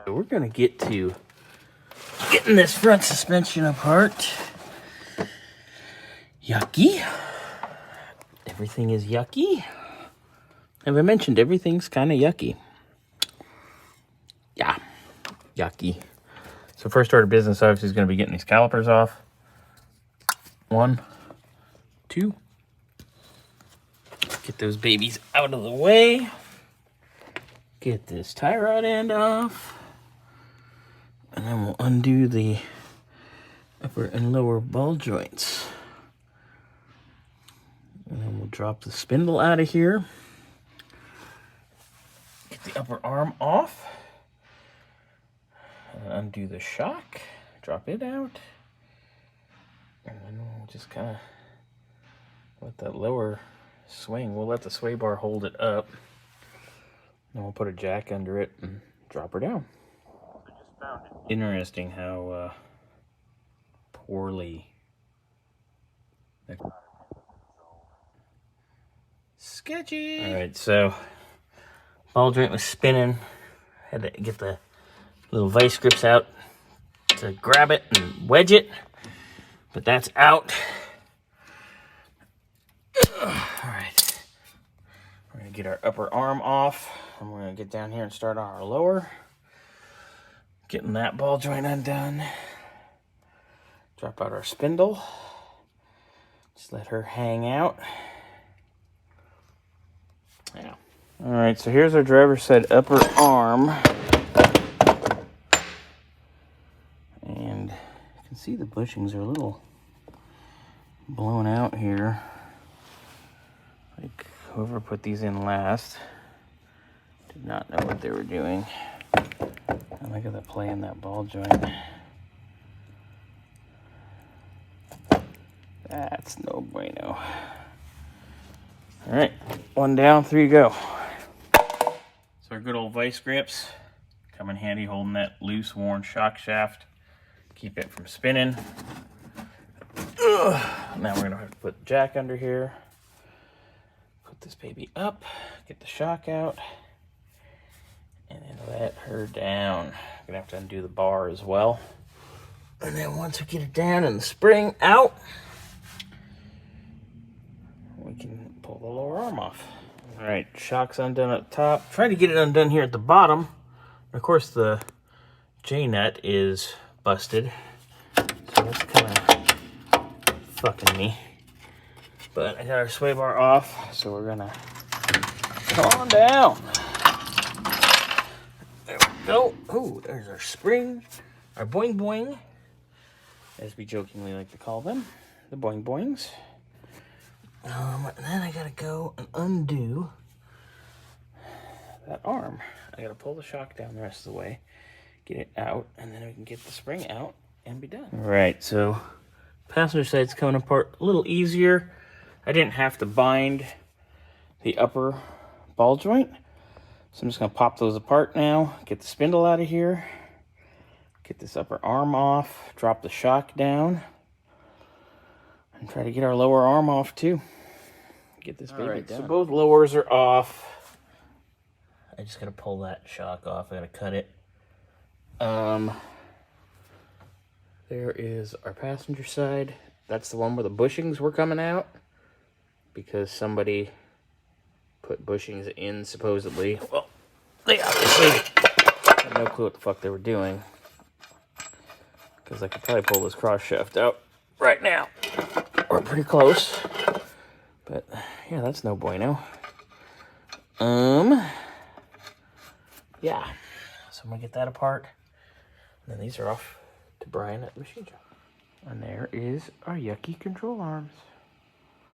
We're gonna get to getting this front suspension apart. Yucky. Everything is yucky. Have I mentioned everything's kind of yucky? Yeah, yucky. So first order of business obviously is going to be getting these calipers off. 1, 2. Get those babies out of the way. Get this tie rod end off. And then we'll undo the upper and lower ball joints. And then we'll drop the spindle out of here. Get the upper arm off. And undo the shock. Drop it out. And then we'll just kind of let that lower swing. We'll let the sway bar hold it up. Then we'll put a jack under it and drop her down. Interesting how poorly sketchy. All right, so ball joint was spinning. Had to get the little vice grips out to grab it and wedge it, but that's out. All right, we're gonna get our upper arm off, and we're gonna get down here and start on our lower. Getting that ball joint undone. Drop out our spindle. Just let her hang out. Yeah. All right, so here's our driver's side upper arm. And you can see the bushings are a little blown out here. Like whoever put these in last did not know what they were doing. And look at the play in that ball joint. That's no bueno. All right, 1 down, 3 go. So our good old vice grips come in handy holding that loose, worn shock shaft. Keep it from spinning. Now we're gonna have to put the jack under here. Put this baby up, get the shock out, and then let her down. Gonna have to undo the bar as well. And then once we get it down and the spring out, we can pull the lower arm off. All right, shock's undone at the top. Try to get it undone here at the bottom. Of course, the J-nut is busted, so that's kind of fucking me. But I got our sway bar off, so we're gonna come on down. There we go. Oh, there's our spring, our boing boing, as we jokingly like to call them, the boing boings. And then I gotta go and undo that arm. I gotta pull the shock down the rest of the way, get it out, and then we can get the spring out and be done. All right, so passenger side's coming apart a little easier. I didn't have to bind the upper ball joint, so I'm just gonna pop those apart now, get the spindle out of here, get this upper arm off, drop the shock down, and try to get our lower arm off too. Get this baby done. So both lowers are off. I just gotta pull that shock off. I gotta cut it. There is our passenger side. That's the one where the bushings were coming out because somebody put bushings in supposedly. Well, they obviously had no clue what the fuck they were doing, because I could probably pull this cross shaft out right now. We're pretty close. But yeah, that's no bueno. Yeah. So I'm gonna get that apart. And then these are off to Brian at the machine shop. And there is our yucky control arms.